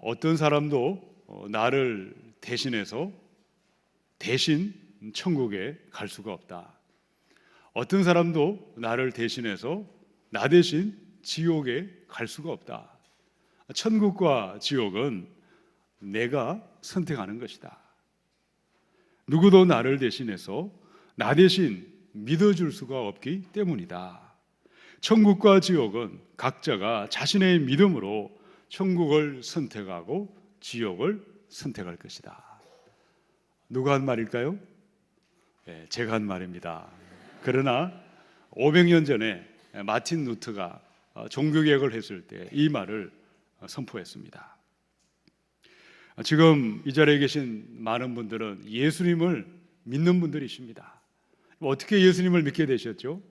어떤 사람도 나를 대신해서 대신 천국에 갈 수가 없다. 어떤 사람도 나를 대신해서 나 대신 지옥에 갈 수가 없다. 천국과 지옥은 내가 선택하는 것이다. 누구도 나를 대신해서 나 대신 믿어줄 수가 없기 때문이다. 천국과 지옥은 각자가 자신의 믿음으로 천국을 선택하고 지옥을 선택할 것이다. 누가 한 말일까요? 네, 제가 한 말입니다. 그러나 500년 전에 마틴 루터가 종교개혁을 했을 때 이 말을 선포했습니다. 지금 이 자리에 계신 많은 분들은 예수님을 믿는 분들이십니다. 어떻게 예수님을 믿게 되셨죠?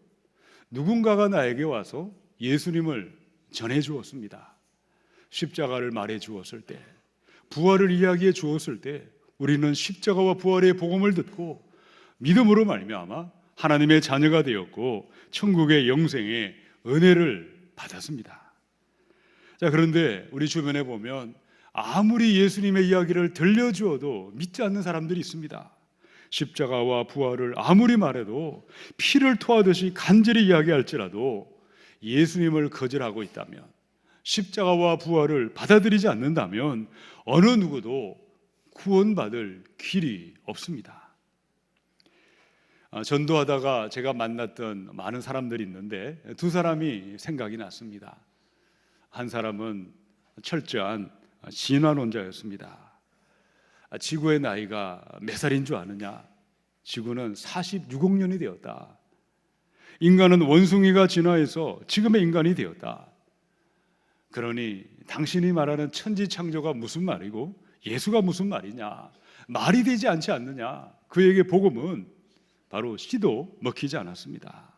누군가가 나에게 와서 예수님을 전해 주었습니다. 십자가를 말해 주었을 때, 부활을 이야기해 주었을 때 우리는 십자가와 부활의 복음을 듣고 믿음으로 말미암아 하나님의 자녀가 되었고 천국의 영생의 은혜를 받았습니다. 자, 그런데 우리 주변에 보면 아무리 예수님의 이야기를 들려주어도 믿지 않는 사람들이 있습니다. 십자가와 부활을 아무리 말해도 피를 토하듯이 간절히 이야기할지라도 예수님을 거절하고 있다면, 십자가와 부활을 받아들이지 않는다면 어느 누구도 구원받을 길이 없습니다. 전도하다가 제가 만났던 많은 사람들이 있는데 두 사람이 생각이 났습니다. 한 사람은 철저한 진화론자였습니다. 지구의 나이가 몇 살인 줄 아느냐? 지구는 46억 년이 되었다. 인간은 원숭이가 진화해서 지금의 인간이 되었다. 그러니 당신이 말하는 천지창조가 무슨 말이고 예수가 무슨 말이냐? 말이 되지 않지 않느냐? 그에게 복음은 바로 씨도 먹히지 않았습니다.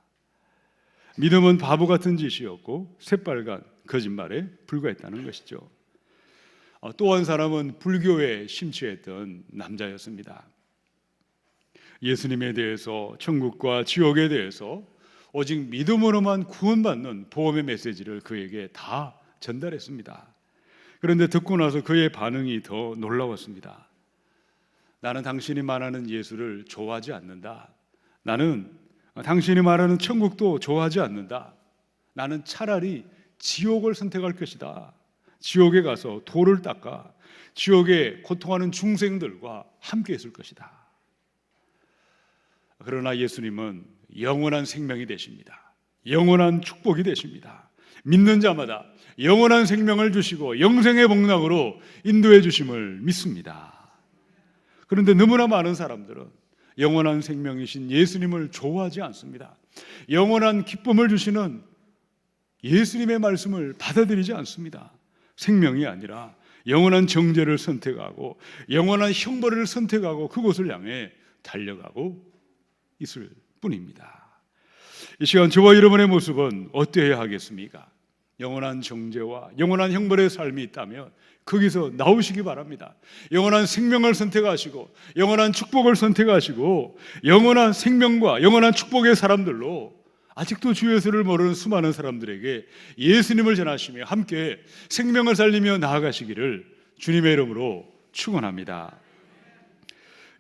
믿음은 바보 같은 짓이었고 새빨간 거짓말에 불과했다는 것이죠. 또 한 사람은 불교에 심취했던 남자였습니다. 예수님에 대해서, 천국과 지옥에 대해서 오직 믿음으로만 구원받는 복음의 메시지를 그에게 다 전달했습니다. 그런데 듣고 나서 그의 반응이 더 놀라웠습니다. 나는 당신이 말하는 예수를 좋아하지 않는다. 나는 당신이 말하는 천국도 좋아하지 않는다. 나는 차라리 지옥을 선택할 것이다. 지옥에 가서 돌을 닦아 지옥에 고통하는 중생들과 함께 있을 것이다. 그러나 예수님은 영원한 생명이 되십니다. 영원한 축복이 되십니다. 믿는 자마다 영원한 생명을 주시고 영생의 복락으로 인도해 주심을 믿습니다. 그런데 너무나 많은 사람들은 영원한 생명이신 예수님을 좋아하지 않습니다. 영원한 기쁨을 주시는 예수님의 말씀을 받아들이지 않습니다. 생명이 아니라 영원한 정죄를 선택하고 영원한 형벌을 선택하고 그곳을 향해 달려가고 있을 뿐입니다. 이 시간 저와 여러분의 모습은 어떠해야 하겠습니까? 영원한 정죄와 영원한 형벌의 삶이 있다면 거기서 나오시기 바랍니다. 영원한 생명을 선택하시고 영원한 축복을 선택하시고 영원한 생명과 영원한 축복의 사람들로 아직도 주 예수를 모르는 수많은 사람들에게 예수님을 전하시며 함께 생명을 살리며 나아가시기를 주님의 이름으로 축원합니다.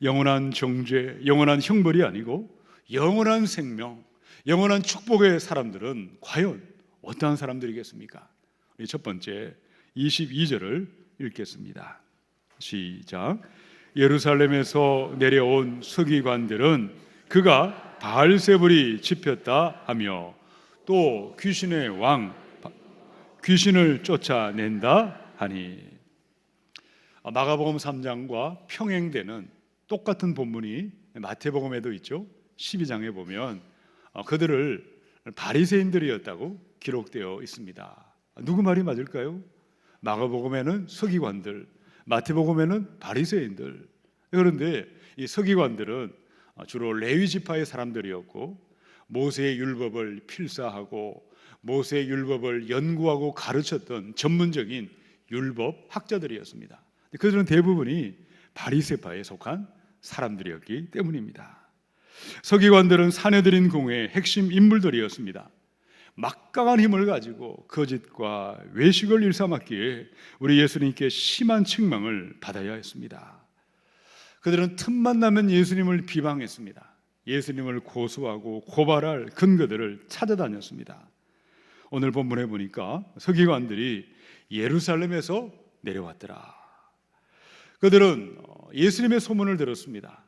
영원한 정죄, 영원한 형벌이 아니고 영원한 생명, 영원한 축복의 사람들은 과연 어떠한 사람들이겠습니까? 우리 첫 번째 22절을 읽겠습니다. 시작. 예루살렘에서 내려온 서기관들은 그가 바알세불이 집혔다 하며 또 귀신의 왕 귀신을 쫓아낸다 하니, 마가복음 3장과 평행되는 똑같은 본문이 마태복음에도 있죠. 12장에 보면 그들을 바리새인들이었다고 기록되어 있습니다. 누구 말이 맞을까요? 마가복음에는 서기관들, 마태복음에는 바리새인들. 그런데 이 서기관들은 주로 레위 지파의 사람들이었고 모세의 율법을 필사하고 모세의 율법을 연구하고 가르쳤던 전문적인 율법 학자들이었습니다. 그들은 대부분이 바리새파에 속한 사람들이었기 때문입니다. 서기관들은 사내들인 공회의 핵심 인물들이었습니다. 막강한 힘을 가지고 거짓과 외식을 일삼았기에 우리 예수님께 심한 책망을 받아야 했습니다. 그들은 틈만 나면 예수님을 비방했습니다. 예수님을 고소하고 고발할 근거들을 찾아다녔습니다. 오늘 본문에 보니까 서기관들이 예루살렘에서 내려왔더라. 그들은 예수님의 소문을 들었습니다.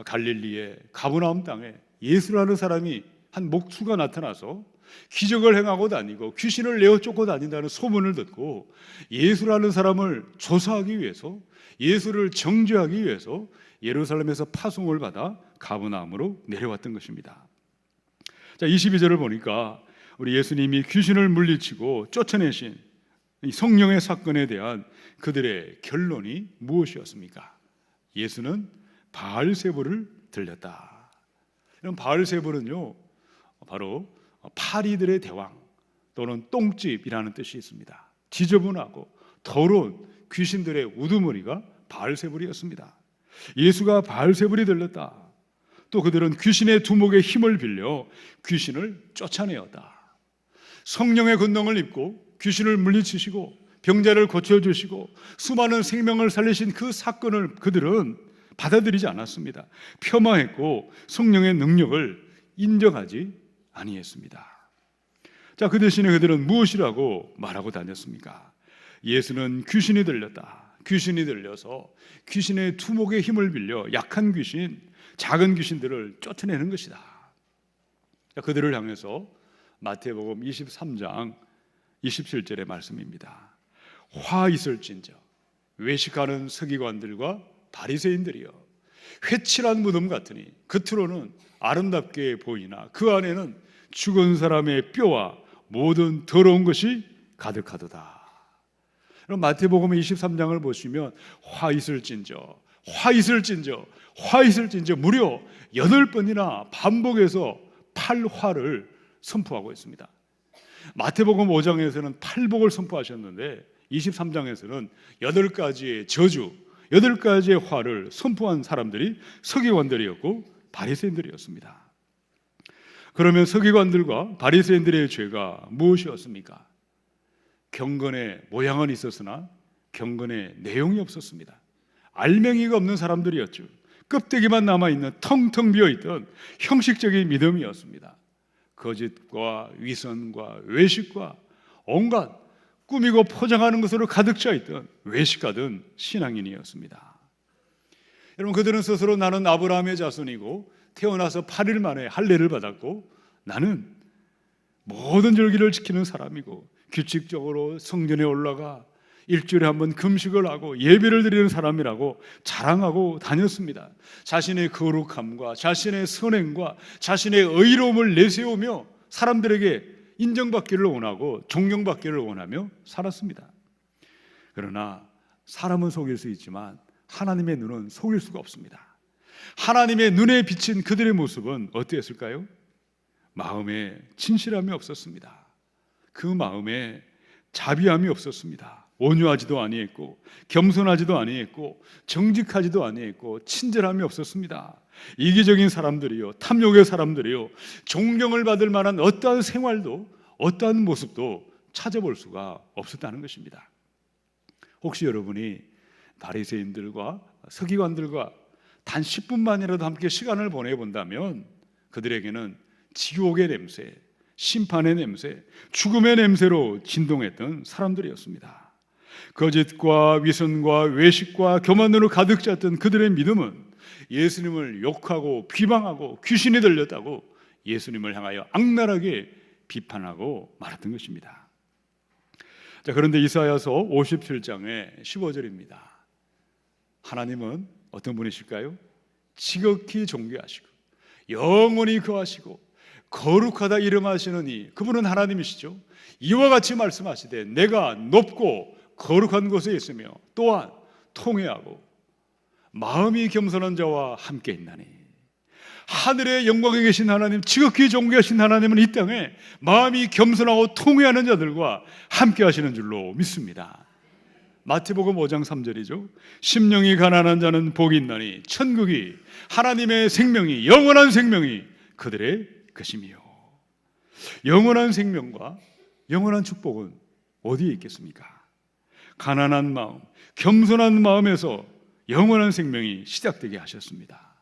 갈릴리의 가버나움 땅에 예수라는 사람이 한 목수가 나타나서 기적을 행하고 다니고 귀신을 내어 쫓고 다닌다는 소문을 듣고 예수라는 사람을 조사하기 위해서, 예수를 정죄하기 위해서 예루살렘에서 파송을 받아 가버나움으로 내려왔던 것입니다. 자, 22절을 보니까 우리 예수님이 귀신을 물리치고 쫓아내신 이 성령의 사건에 대한 그들의 결론이 무엇이었습니까? 예수는 바알세불을 들렸다. 이런 바알세불은요, 바로 파리들의 대왕 또는 똥집이라는 뜻이 있습니다. 지저분하고 더러운 귀신들의 우두머리가 바알세불이었습니다. 예수가 바알세불이 들렸다. 또 그들은 귀신의 두목의 힘을 빌려 귀신을 쫓아내었다. 성령의 권능을 입고 귀신을 물리치시고 병자를 고쳐주시고 수많은 생명을 살리신 그 사건을 그들은 받아들이지 않았습니다. 폄하했고 성령의 능력을 인정하지 아니했습니다. 자, 그 대신에 그들은 무엇이라고 말하고 다녔습니까? 예수는 귀신이 들렸다. 귀신이 들려서 귀신의 두목의 힘을 빌려 약한 귀신, 작은 귀신들을 쫓아내는 것이다. 자, 그들을 향해서 마태복음 23장 27절의 말씀입니다. 화 있을진저 외식하는 서기관들과 바리새인들이여, 회칠한 무덤 같으니 겉으로는 아름답게 보이나 그 안에는 죽은 사람의 뼈와 모든 더러운 것이 가득하도다. 그럼 마태복음 23장을 보시면 화 있을진저, 화 있을진저, 화 있을진저 무려 8번이나 반복해서 8화를 선포하고 있습니다. 마태복음 5장에서는 팔복을 선포하셨는데 23장에서는 8가지의 저주, 8가지의 화를 선포한 사람들이 서기관들이었고 바리새인들이었습니다. 그러면 서기관들과 바리새인들의 죄가 무엇이었습니까? 경건의 모양은 있었으나 경건의 내용이 없었습니다. 알맹이가 없는 사람들이었죠. 껍데기만 남아있는 텅텅 비어있던 형식적인 믿음이었습니다. 거짓과 위선과 외식과 온갖 꾸미고 포장하는 것으로 가득 차있던 외식하던 신앙인이었습니다. 여러분, 그들은 스스로 나는 아브라함의 자손이고 태어나서 8일 만에 할례를 받았고 나는 모든 절기를 지키는 사람이고 규칙적으로 성전에 올라가 일주일에 한 번 금식을 하고 예배를 드리는 사람이라고 자랑하고 다녔습니다. 자신의 거룩함과 자신의 선행과 자신의 의로움을 내세우며 사람들에게 인정받기를 원하고 존경받기를 원하며 살았습니다. 그러나 사람은 속일 수 있지만 하나님의 눈은 속일 수가 없습니다. 하나님의 눈에 비친 그들의 모습은 어땠을까요? 마음에 진실함이 없었습니다. 그 마음에 자비함이 없었습니다. 온유하지도 아니했고 겸손하지도 아니했고 정직하지도 아니했고 친절함이 없었습니다. 이기적인 사람들이요, 탐욕의 사람들이요, 존경을 받을 만한 어떠한 생활도 어떠한 모습도 찾아볼 수가 없었다는 것입니다. 혹시 여러분이 바리새인들과 서기관들과 단 10분만이라도 함께 시간을 보내본다면 그들에게는 지옥의 냄새, 심판의 냄새, 죽음의 냄새로 진동했던 사람들이었습니다. 거짓과 위선과 외식과 교만으로 가득 찼던 그들의 믿음은 예수님을 욕하고 비방하고 귀신이 들렸다고 예수님을 향하여 악랄하게 비판하고 말했던 것입니다. 자, 그런데 이사야서 57장의 15절입니다. 하나님은 어떤 분이실까요? 지극히 존귀하시고 영원히 거하시고 거룩하다 이름하시는 그분은 하나님이시죠. 이와 같이 말씀하시되 내가 높고 거룩한 곳에 있으며 또한 통회하고 마음이 겸손한 자와 함께 있나니, 하늘의 영광에 계신 하나님, 지극히 존귀하신 하나님은 이 땅에 마음이 겸손하고 통회하는 자들과 함께 하시는 줄로 믿습니다. 마태복음 5장 3절이죠. 심령이 가난한 자는 복이 있나니 천국이 하나님의 생명이 영원한 생명이 그들의 것이며. 영원한 생명과 영원한 축복은 어디에 있겠습니까? 가난한 마음, 겸손한 마음에서 영원한 생명이 시작되게 하셨습니다.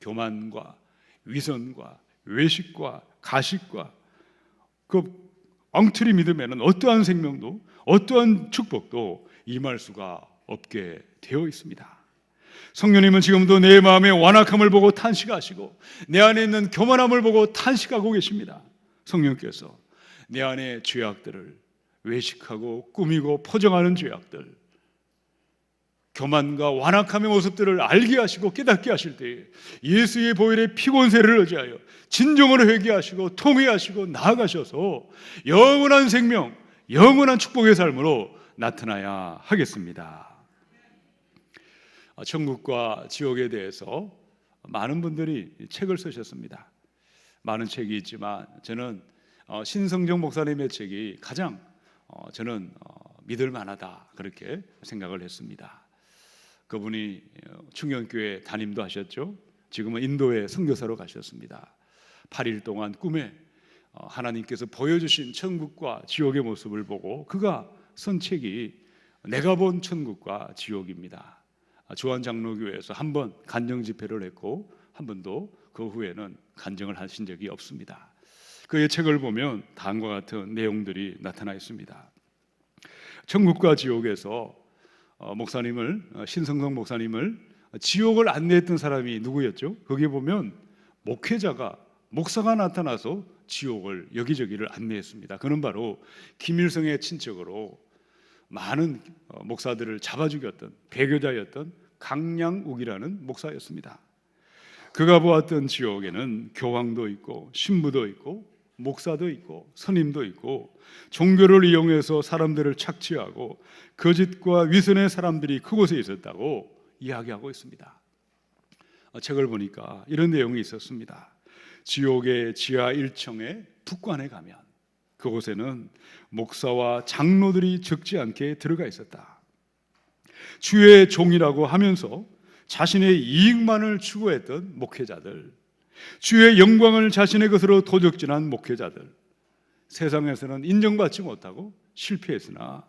교만과 위선과 외식과 가식과 그 엉터리 믿음에는 어떠한 생명도 어떠한 축복도 임할 수가 없게 되어 있습니다. 성령님은 지금도 내 마음의 완악함을 보고 탄식하시고 내 안에 있는 교만함을 보고 탄식하고 계십니다. 성령께서 내 안의 죄악들을 외식하고 꾸미고 포장하는 죄악들, 교만과 완악함의 모습들을 알게 하시고 깨닫게 하실 때에 예수의 보혈의 피곤세를 의지하여 진정으로 회개하시고 통회하시고 나아가셔서 영원한 생명, 영원한 축복의 삶으로 나타나야 하겠습니다. 천국과 지옥에 대해서 많은 분들이 책을 쓰셨습니다. 많은 책이 있지만 저는 신성정 목사님의 책이 가장 저는 믿을 만하다 그렇게 생각을 했습니다. 그분이 충영교회 담임도 하셨죠. 지금은 인도에 선교사로 가셨습니다. 8일 동안 꿈에 하나님께서 보여주신 천국과 지옥의 모습을 보고 그가 쓴 책이 내가 본 천국과 지옥입니다. 조한 장로교회에서 한 번 간증 집회를 했고 한 번도 그 후에는 간증을 하신 적이 없습니다. 그의 책을 보면 다음과 같은 내용들이 나타나 있습니다. 천국과 지옥에서 신성성 목사님을 지옥을 안내했던 사람이 누구였죠? 거기에 보면 목사가 나타나서 지옥을 여기저기를 안내했습니다. 그는 바로 김일성의 친척으로 많은 목사들을 잡아 죽였던 배교자였던 강량욱이라는 목사였습니다. 그가 보았던 지옥에는 교황도 있고 신부도 있고 목사도 있고 선임도 있고 종교를 이용해서 사람들을 착취하고 거짓과 위선의 사람들이 그곳에 있었다고 이야기하고 있습니다. 책을 보니까 이런 내용이 있었습니다. 지옥의 지하 1층의 북관에 가면 그곳에는 목사와 장로들이 적지 않게 들어가 있었다. 주의 종이라고 하면서 자신의 이익만을 추구했던 목회자들, 주의 영광을 자신의 것으로 도적질한 목회자들, 세상에서는 인정받지 못하고 실패했으나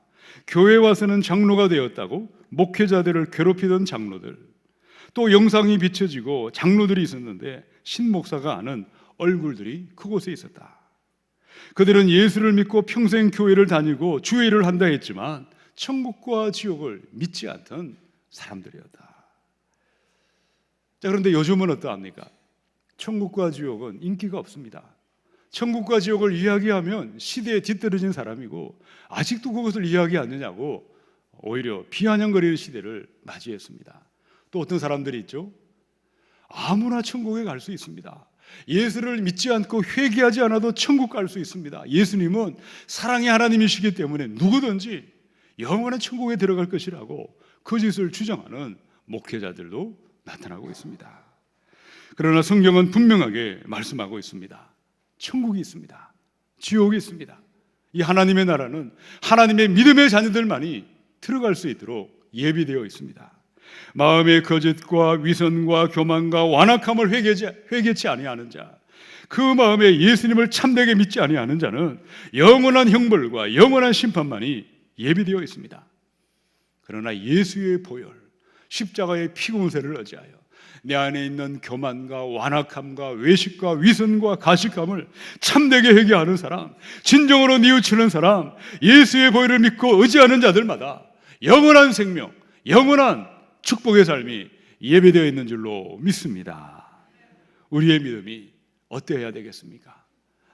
교회에 와서는 장로가 되었다고 목회자들을 괴롭히던 장로들, 또 영상이 비춰지고 장로들이 있었는데 신목사가 아는 얼굴들이 그곳에 있었다. 그들은 예수를 믿고 평생 교회를 다니고 주의 일을 한다 했지만 천국과 지옥을 믿지 않던 사람들이었다. 자, 그런데 요즘은 어떠합니까? 천국과 지옥은 인기가 없습니다. 천국과 지옥을 이야기하면 시대에 뒤떨어진 사람이고 아직도 그것을 이야기하느냐고 오히려 비아냥거리는 시대를 맞이했습니다. 또 어떤 사람들이 있죠? 아무나 천국에 갈 수 있습니다. 예수를 믿지 않고 회개하지 않아도 천국 갈 수 있습니다. 예수님은 사랑의 하나님이시기 때문에 누구든지 영원한 천국에 들어갈 것이라고 거짓을 주장하는 목회자들도 나타나고 있습니다. 그러나 성경은 분명하게 말씀하고 있습니다. 천국이 있습니다. 지옥이 있습니다. 이 하나님의 나라는 하나님의 믿음의 자녀들만이 들어갈 수 있도록 예비되어 있습니다. 마음의 거짓과 위선과 교만과 완악함을 회개치 아니하는 자, 그 마음에 예수님을 참되게 믿지 아니하는 자는 영원한 형벌과 영원한 심판만이 예비되어 있습니다. 그러나 예수의 보혈, 십자가의 피공세를 의지하여 내 안에 있는 교만과 완악함과 외식과 위선과 가식함을 참되게 회개하는 사람, 진정으로 뉘우치는 사람, 예수의 보혈을 믿고 의지하는 자들마다 영원한 생명, 영원한 축복의 삶이 예배되어 있는 줄로 믿습니다. 우리의 믿음이 어때야 되겠습니까?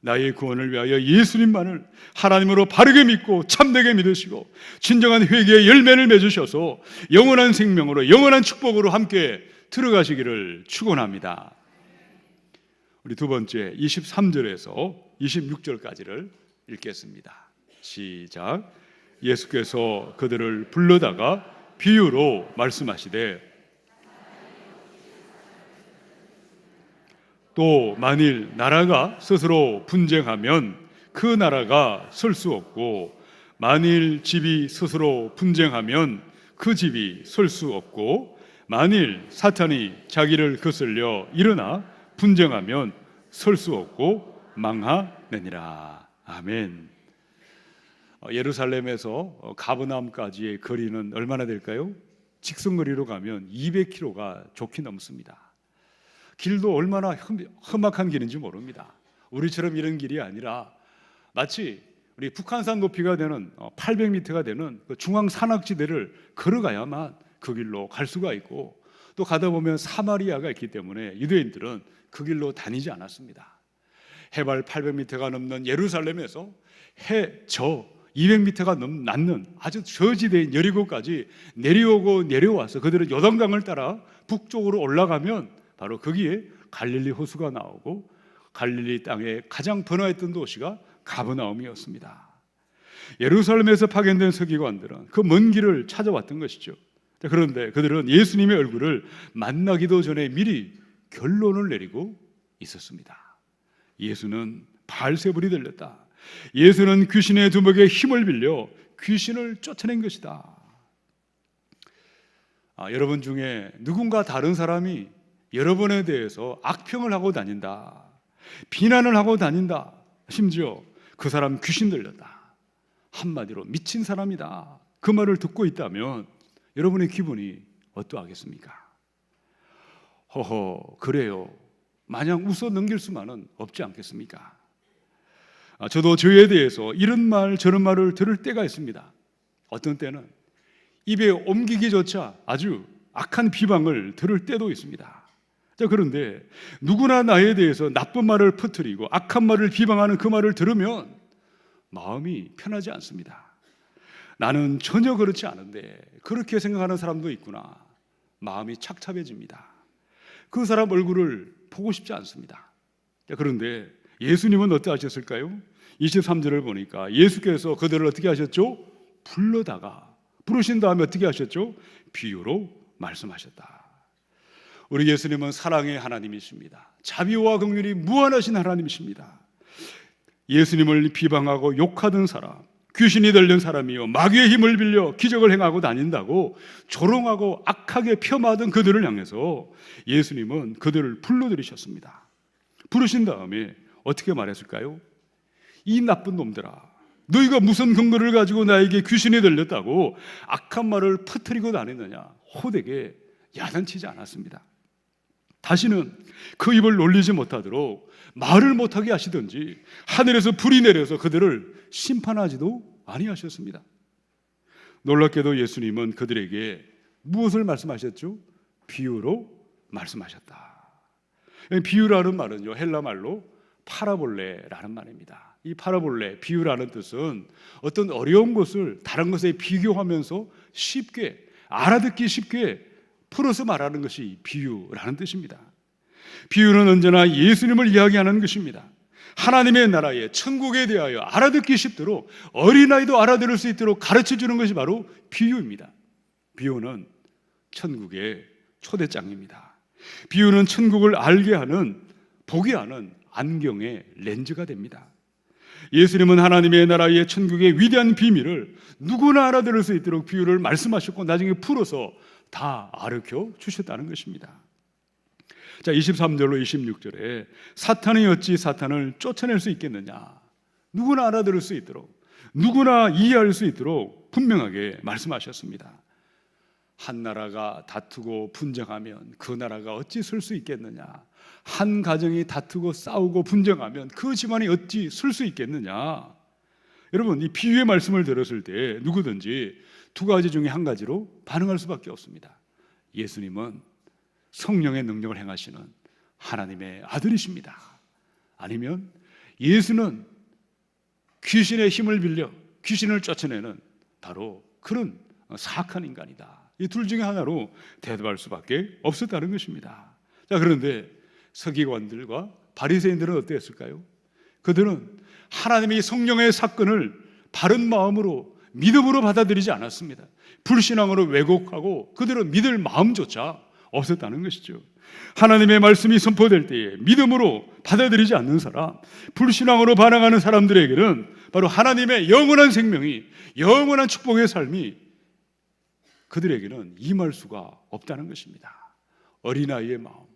나의 구원을 위하여 예수님만을 하나님으로 바르게 믿고 참되게 믿으시고 진정한 회개의 열매를 맺으셔서 영원한 생명으로 영원한 축복으로 함께 들어가시기를 축원합니다. 우리 두 번째 23절에서 26절까지를 읽겠습니다. 시작. 예수께서 그들을 불러다가 비유로 말씀하시되 또 만일 나라가 스스로 분쟁하면 그 나라가 설 수 없고 만일 집이 스스로 분쟁하면 그 집이 설 수 없고 만일 사탄이 자기를 거슬려 일어나 분쟁하면 설 수 없고 망하느니라. 아멘. 예루살렘에서 가버나움까지의 거리는 얼마나 될까요? 직선거리로 가면 200km가 좋게 넘습니다. 길도 얼마나 험악한 길인지 모릅니다. 우리처럼 이런 길이 아니라 마치 우리 북한산 높이가 되는 800m가 되는 그 중앙 산악지대를 걸어가야만 그 길로 갈 수가 있고, 또 가다 보면 사마리아가 있기 때문에 유대인들은 그 길로 다니지 않았습니다. 해발 800m가 넘는 예루살렘에서 해저 200m가 남는 아주 저지대인 여리고까지 내려오고 내려와서 그들은 요단강을 따라 북쪽으로 올라가면 바로 거기에 갈릴리 호수가 나오고, 갈릴리 땅에 가장 번화했던 도시가 가버나움이었습니다. 예루살렘에서 파견된 서기관들은 그 먼 길을 찾아왔던 것이죠. 그런데 그들은 예수님의 얼굴을 만나기도 전에 미리 결론을 내리고 있었습니다. 예수는 바알세불이 들렸다. 예수는 귀신의 두목에 힘을 빌려 귀신을 쫓아낸 것이다. 여러분 중에 누군가 다른 사람이 여러분에 대해서 악평을 하고 다닌다, 비난을 하고 다닌다, 심지어 그 사람 귀신 들렸다, 한마디로 미친 사람이다, 그 말을 듣고 있다면 여러분의 기분이 어떠하겠습니까? 허허, 그래요. 마냥 웃어 넘길 수만은 없지 않겠습니까? 저도 저에 대해서 이런 말 저런 말을 들을 때가 있습니다. 어떤 때는 입에 옮기기조차 아주 악한 비방을 들을 때도 있습니다. 그런데 누구나 나에 대해서 나쁜 말을 퍼뜨리고 악한 말을 비방하는 그 말을 들으면 마음이 편하지 않습니다. 나는 전혀 그렇지 않은데 그렇게 생각하는 사람도 있구나. 마음이 착잡해집니다. 그 사람 얼굴을 보고 싶지 않습니다. 그런데 예수님은 어떠하셨을까요? 23절을 보니까 예수께서 그들을 어떻게 하셨죠? 불러다가, 부르신 다음에 어떻게 하셨죠? 비유로 말씀하셨다. 우리 예수님은 사랑의 하나님이십니다. 자비와 긍휼이 무한하신 하나님이십니다. 예수님을 비방하고 욕하던 사람, 귀신이 들린 사람이요 마귀의 힘을 빌려 기적을 행하고 다닌다고 조롱하고 악하게 폄하하던 그들을 향해서 예수님은 그들을 불러들이셨습니다. 부르신 다음에 어떻게 말했을까요? 이 나쁜 놈들아, 너희가 무슨 근거를 가지고 나에게 귀신이 들렸다고 악한 말을 퍼뜨리고 다니느냐, 호되게 야단치지 않았습니다. 다시는 그 입을 놀리지 못하도록 말을 못하게 하시든지 하늘에서 불이 내려서 그들을 심판하지도 아니하셨습니다. 놀랍게도 예수님은 그들에게 무엇을 말씀하셨죠? 비유로 말씀하셨다. 비유라는 말은요, 헬라 말로 파라볼레라는 말입니다. 이 파라볼레, 비유라는 뜻은 어떤 어려운 것을 다른 것에 비교하면서 쉽게, 알아듣기 쉽게 풀어서 말하는 것이 비유라는 뜻입니다. 비유는 언제나 예수님을 이야기하는 것입니다. 하나님의 나라에, 천국에 대하여 알아듣기 쉽도록, 어린아이도 알아들을 수 있도록 가르쳐주는 것이 바로 비유입니다. 비유는 천국의 초대장입니다. 비유는 천국을 알게 하는, 보게 하는 안경의 렌즈가 됩니다. 예수님은 하나님의 나라의 천국의 위대한 비밀을 누구나 알아들을 수 있도록 비유를 말씀하셨고 나중에 풀어서 다 가르쳐 주셨다는 것입니다. 자, 23절로 26절에 사탄이 어찌 사탄을 쫓아낼 수 있겠느냐, 누구나 알아들을 수 있도록, 누구나 이해할 수 있도록 분명하게 말씀하셨습니다. 한 나라가 다투고 분쟁하면 그 나라가 어찌 설 수 있겠느냐, 한 가정이 다투고 싸우고 분쟁하면 그 집안이 어찌 설 수 있겠느냐. 여러분, 이 비유의 말씀을 들었을 때 누구든지 두 가지 중에 한 가지로 반응할 수밖에 없습니다. 예수님은 성령의 능력을 행하시는 하나님의 아들이십니다. 아니면 예수는 귀신의 힘을 빌려 귀신을 쫓아내는 바로 그런 사악한 인간이다. 이 둘 중에 하나로 대답할 수밖에 없었다는 것입니다. 자, 그런데 서기관들과 바리새인들은 어땠을까요? 그들은 하나님의 성령의 사건을 바른 마음으로, 믿음으로 받아들이지 않았습니다. 불신앙으로 왜곡하고 그들은 믿을 마음조차 없었다는 것이죠. 하나님의 말씀이 선포될 때에 믿음으로 받아들이지 않는 사람, 불신앙으로 반항하는 사람들에게는 바로 하나님의 영원한 생명이, 영원한 축복의 삶이 그들에게는 임할 수가 없다는 것입니다. 어린아이의 마음,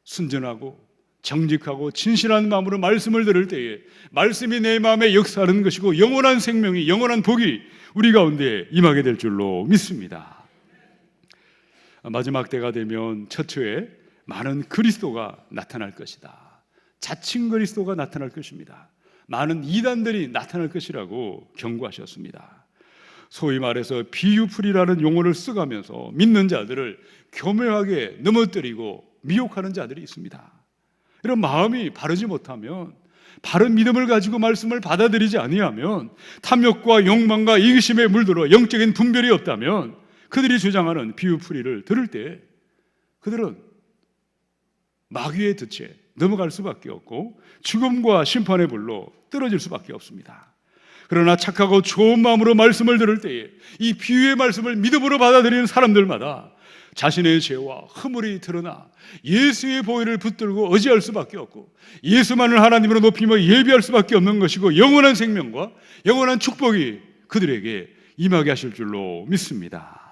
순전하고 정직하고 진실한 마음으로 말씀을 들을 때에 말씀이 내 마음에 역사하는 것이고 영원한 생명이, 영원한 복이 우리 가운데 임하게 될 줄로 믿습니다. 마지막 때가 되면 처처에 많은 그리스도가 나타날 것이다. 자칭 그리스도가 나타날 것입니다. 많은 이단들이 나타날 것이라고 경고하셨습니다. 소위 말해서 비유풀이라는 용어를 써가면서 믿는 자들을 교묘하게 넘어뜨리고 미혹하는 자들이 있습니다. 이런 마음이 바르지 못하면, 바른 믿음을 가지고 말씀을 받아들이지 아니하면, 탐욕과 욕망과 이기심에 물들어 영적인 분별이 없다면 그들이 주장하는 비유풀이를 들을 때 그들은 마귀의 덫에 넘어갈 수밖에 없고 죽음과 심판의 불로 떨어질 수밖에 없습니다. 그러나 착하고 좋은 마음으로 말씀을 들을 때에 이 비유의 말씀을 믿음으로 받아들이는 사람들마다 자신의 죄와 허물이 드러나 예수의 보혈을 붙들고 의지할 수밖에 없고 예수만을 하나님으로 높이며 예비할 수밖에 없는 것이고 영원한 생명과 영원한 축복이 그들에게 임하게 하실 줄로 믿습니다.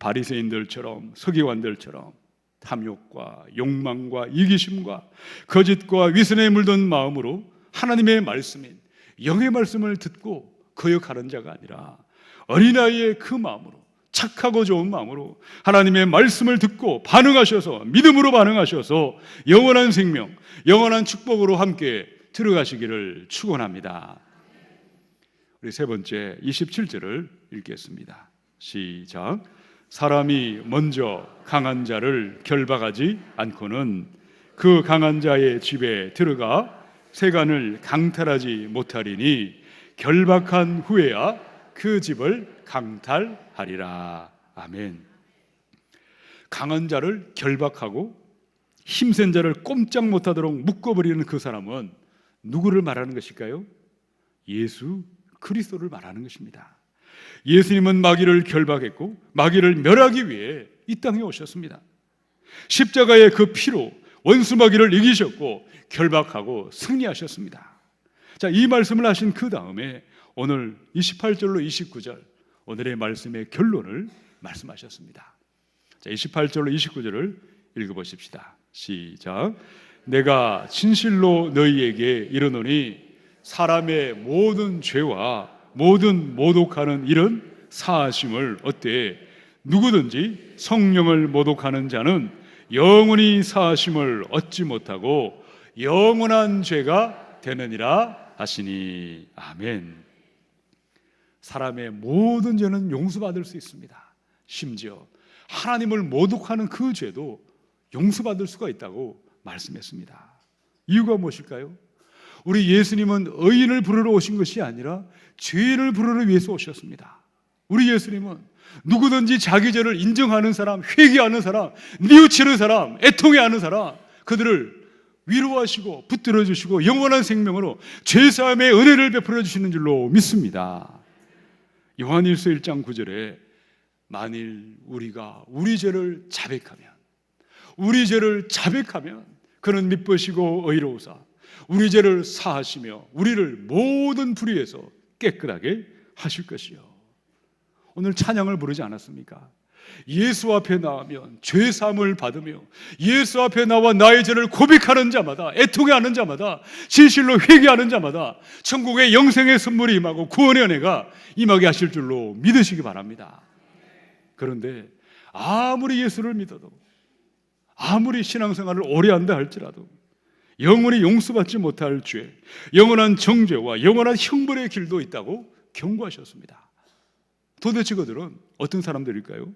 바리새인들처럼, 서기관들처럼 탐욕과 욕망과 이기심과 거짓과 위선에 물든 마음으로 하나님의 말씀인 영의 말씀을 듣고 거역하는 자가 아니라 어린아이의 그 마음으로, 착하고 좋은 마음으로 하나님의 말씀을 듣고 반응하셔서, 믿음으로 반응하셔서 영원한 생명, 영원한 축복으로 함께 들어가시기를 축원합니다. 우리 세 번째 27절을 읽겠습니다. 시작. 사람이 먼저 강한 자를 결박하지 않고는 그 강한 자의 집에 들어가 세간을 강탈하지 못하리니 결박한 후에야 그 집을 강탈하리라. 아멘. 강한 자를 결박하고 힘센 자를 꼼짝 못하도록 묶어버리는 그 사람은 누구를 말하는 것일까요? 예수 그리스도를 말하는 것입니다. 예수님은 마귀를 결박했고 마귀를 멸하기 위해 이 땅에 오셨습니다. 십자가의 그 피로 원수 마귀를 이기셨고 결박하고 승리하셨습니다. 자, 이 말씀을 하신 그 다음에 오늘 28절로 29절 오늘의 말씀의 결론을 말씀하셨습니다. 자, 28절로 29절을 읽어보십시다. 시작. 내가 진실로 너희에게 이르노니 사람의 모든 죄와 모든 모독하는 일은 사하심을 얻되 누구든지 성령을 모독하는 자는 영원히 사하심을 얻지 못하고 영원한 죄가 되느니라 하시니. 아멘. 사람의 모든 죄는 용서받을 수 있습니다. 심지어 하나님을 모독하는 그 죄도 용서받을 수가 있다고 말씀했습니다. 이유가 무엇일까요? 우리 예수님은 의인을 부르러 오신 것이 아니라 죄인을 부르러 위해서 오셨습니다. 우리 예수님은 누구든지 자기 죄를 인정하는 사람, 회개하는 사람, 뉘우치는 사람, 애통해하는 사람, 그들을 위로하시고 붙들어 주시고 영원한 생명으로 죄사함의 은혜를 베풀어 주시는 줄로 믿습니다. 요한일서 1장 9절에 만일 우리가 우리 죄를 자백하면 그는 미쁘시고 의로우사 우리 죄를 사하시며 우리를 모든 불의에서 깨끗하게 하실 것이요. 오늘 찬양을 부르지 않았습니까? 예수 앞에 나오면 죄 사함을 받으며 예수 앞에 나와 나의 죄를 고백하는 자마다, 애통해하는 자마다, 진실로 회개하는 자마다 천국의 영생의 선물이 임하고 구원의 은혜가 임하게 하실 줄로 믿으시기 바랍니다. 그런데 아무리 예수를 믿어도, 아무리 신앙생활을 오래 한다 할지라도 영원히 용서받지 못할 죄, 영원한 정죄와 영원한 형벌의 길도 있다고 경고하셨습니다. 도대체 그들은 어떤 사람들일까요?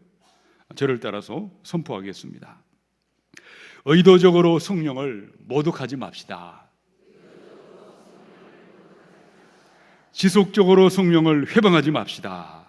저를 따라서 선포하겠습니다. 의도적으로 성령을 모독하지 맙시다. 지속적으로 성령을 회방하지 맙시다.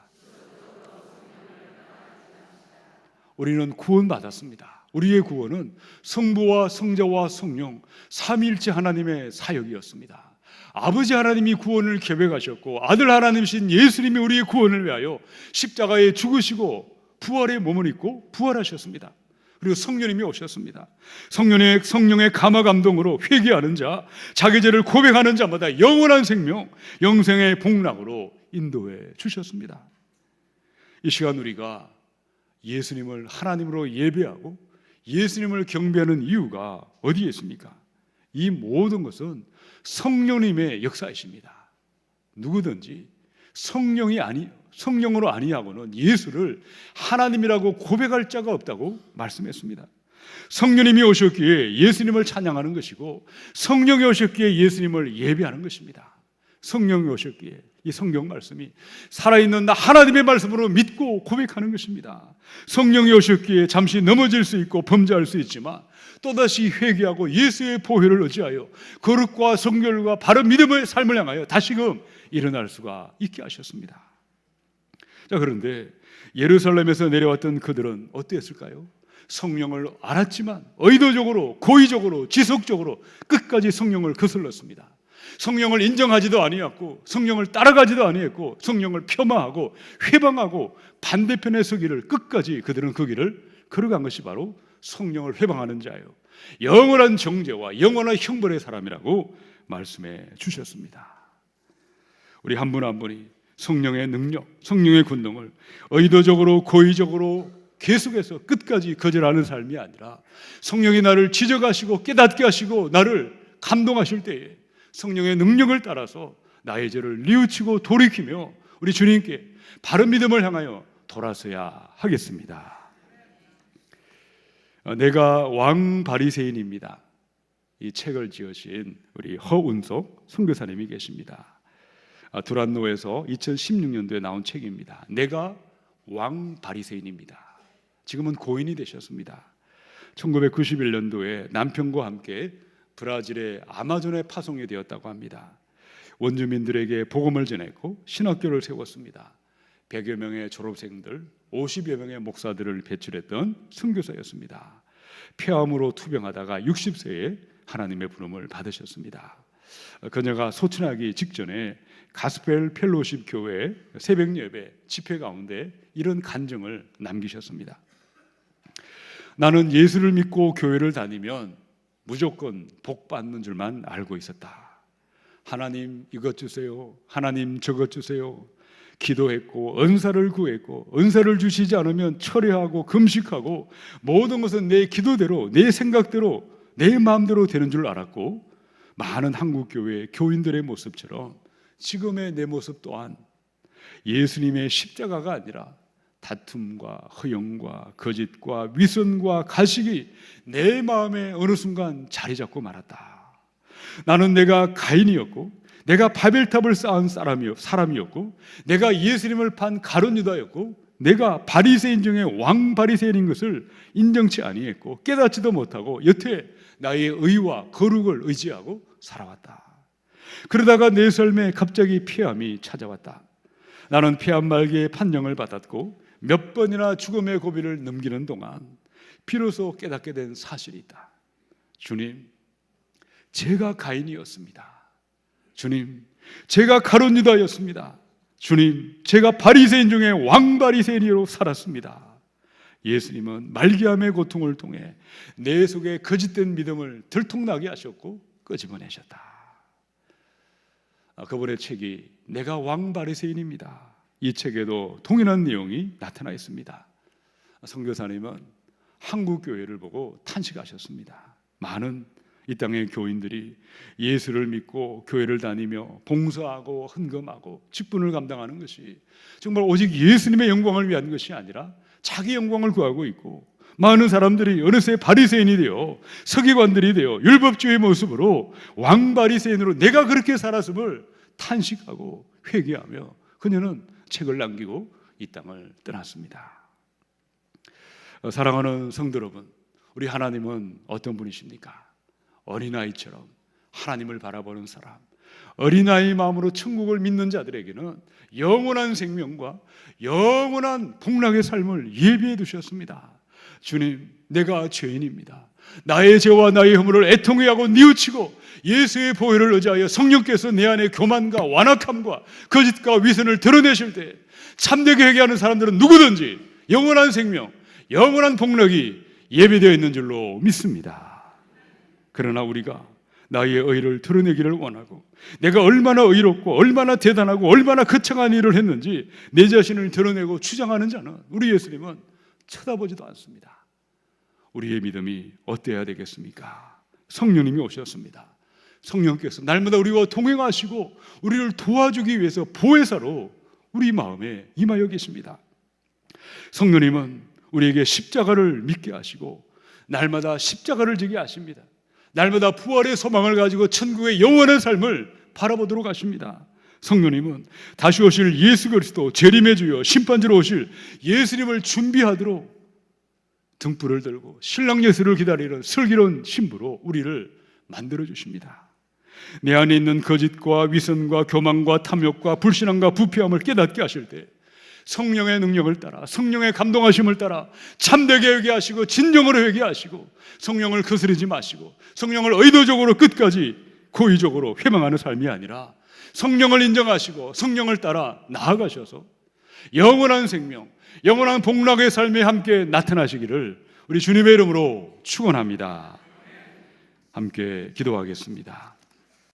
우리는 구원받았습니다. 우리의 구원은 성부와 성자와 성령 삼위일체 하나님의 사역이었습니다. 아버지 하나님이 구원을 계획하셨고 아들 하나님이신 예수님이 우리의 구원을 위하여 십자가에 죽으시고 부활의 몸을 입고 부활하셨습니다. 그리고 성령님이 오셨습니다. 성령의 감화 감동으로 회개하는 자, 자기 죄를 고백하는 자마다 영원한 생명, 영생의 복락으로 인도해 주셨습니다. 이 시간 우리가 예수님을 하나님으로 예배하고 예수님을 경배하는 이유가 어디에 있습니까? 이 모든 것은 성령님의 역사이십니다. 누구든지 성령으로 아니하고는 예수를 하나님이라고 고백할 자가 없다고 말씀했습니다. 성령님이 오셨기에 예수님을 찬양하는 것이고, 성령이 오셨기에 예수님을 예배하는 것입니다. 성령이 오셨기에 이 성경 말씀이 살아있는 나 하나님의 말씀으로 믿고 고백하는 것입니다. 성령이 오셨기에 잠시 넘어질 수 있고 범죄할 수 있지만 또다시 회개하고 예수의 보혈을 의지하여 거룩과 성결과 바른 믿음의 삶을 향하여 다시금 일어날 수가 있게 하셨습니다. 자, 그런데 예루살렘에서 내려왔던 그들은 어땠을까요? 성령을 알았지만 의도적으로, 고의적으로, 지속적으로 끝까지 성령을 거슬렀습니다. 성령을 인정하지도 아니했고, 성령을 따라가지도 아니했고, 성령을 폄하하고 회방하고 반대편에 서기를 끝까지 그들은 그 길을 걸어간 것이 바로 성령을 회방하는 자예요. 영원한 정죄와 영원한 형벌의 사람이라고 말씀해 주셨습니다. 우리 한 분 한 분이 성령의 능력, 성령의 권능을 의도적으로, 고의적으로 계속해서 끝까지 거절하는 삶이 아니라 성령이 나를 지적하시고 깨닫게 하시고 나를 감동하실 때에 성령의 능력을 따라서 나의 죄를 뉘우치고 돌이키며 우리 주님께 바른 믿음을 향하여 돌아서야 하겠습니다. 내가 왕 바리새인입니다. 이 책을 지으신 우리 허운석 선교사님이 계십니다. 두란노에서 2016년도에 나온 책입니다. 내가 왕 바리새인입니다. 지금은 고인이 되셨습니다. 1991년도에 남편과 함께 브라질의 아마존에 파송이 되었다고 합니다. 원주민들에게 복음을 전했고 신학교를 세웠습니다. 100여 명의 졸업생들, 50여 명의 목사들을 배출했던 선교사였습니다. 폐암으로 투병하다가 60세에 하나님의 부름을 받으셨습니다. 그녀가 소천하기 직전에 가스펠 펠로십 교회 새벽 예배 집회 가운데 이런 간증을 남기셨습니다. 나는 예수를 믿고 교회를 다니면 무조건 복 받는 줄만 알고 있었다. 하나님 이것 주세요, 하나님 저것 주세요. 기도했고 은사를 구했고 은사를 주시지 않으면 철회하고 금식하고 모든 것은 내 기도대로, 내 생각대로, 내 마음대로 되는 줄 알았고, 많은 한국 교회 교인들의 모습처럼 지금의 내 모습 또한 예수님의 십자가가 아니라 다툼과 허영과 거짓과 위선과 가식이 내 마음에 어느 순간 자리 잡고 말았다. 나는 내가 가인이었고, 내가 바벨탑을 쌓은 사람이었고, 내가 예수님을 판 가룟 유다였고, 내가 바리새인 중에 왕 바리새인인 것을 인정치 아니했고 깨닫지도 못하고 여태 나의 의와 거룩을 의지하고 살아왔다. 그러다가 내 삶에 갑자기 폐암이 찾아왔다. 나는 폐암 말기에 판정을 받았고 몇 번이나 죽음의 고비를 넘기는 동안 비로소 깨닫게 된 사실이 있다. 주님, 제가 가인이었습니다. 주님, 제가 가룟 유다였습니다. 주님, 제가 바리새인 중에 왕 바리새인으로 살았습니다. 예수님은 말기암의 고통을 통해 내 속에 거짓된 믿음을 들통나게 하셨고 끄집어내셨다. 그분의 책이 내가 왕 바리새인입니다. 이 책에도 동일한 내용이 나타나 있습니다. 선교사님은 한국 교회를 보고 탄식하셨습니다. 많은 이 땅의 교인들이 예수를 믿고 교회를 다니며 봉사하고 헌금하고 직분을 감당하는 것이 정말 오직 예수님의 영광을 위한 것이 아니라 자기 영광을 구하고 있고, 많은 사람들이 어느새 바리새인이 되어 서기관들이 되어 율법주의 모습으로 왕 바리새인으로 내가 그렇게 살았음을 탄식하고 회개하며 그녀는 책을 남기고 이 땅을 떠났습니다. 사랑하는 성도 여러분, 우리 하나님은 어떤 분이십니까? 어린아이처럼 하나님을 바라보는 사람, 어린아이 마음으로 천국을 믿는 자들에게는 영원한 생명과 영원한 복락의 삶을 예비해 두셨습니다. 주님, 내가 죄인입니다. 나의 죄와 나의 허물을 애통해하고 뉘우치고 예수의 보혈을 의지하여 성령께서 내 안에 교만과 완악함과 거짓과 위선을 드러내실 때 참되게 회개하는 사람들은 누구든지 영원한 생명, 영원한 복락이 예비되어 있는 줄로 믿습니다. 그러나 우리가 나의 의를 드러내기를 원하고 내가 얼마나 의롭고 얼마나 대단하고 얼마나 거창한 일을 했는지 내 자신을 드러내고 주장하는 자는 우리 예수님은 쳐다보지도 않습니다. 우리의 믿음이 어때야 되겠습니까? 성령님이 오셨습니다. 성령께서 날마다 우리와 동행하시고 우리를 도와주기 위해서 보혜사로 우리 마음에 임하여 계십니다. 성령님은 우리에게 십자가를 믿게 하시고 날마다 십자가를 지게 하십니다. 날마다 부활의 소망을 가지고 천국의 영원한 삶을 바라보도록 하십니다. 성령님은 다시 오실 예수 그리스도 재림의 주여 심판주로 오실 예수님을 준비하도록 등불을 들고 신랑 예수를 기다리는 슬기로운 신부로 우리를 만들어 주십니다. 내 안에 있는 거짓과 위선과 교만과 탐욕과 불신앙과 부패함을 깨닫게 하실 때 성령의 능력을 따라 성령의 감동하심을 따라 참되게 회개하시고 진정으로 회개하시고 성령을 거스르지 마시고 성령을 의도적으로 끝까지 고의적으로 회망하는 삶이 아니라 성령을 인정하시고 성령을 따라 나아가셔서 영원한 생명, 영원한 복락의 삶에 함께 나타나시기를 우리 주님의 이름으로 축원합니다. 함께 기도하겠습니다.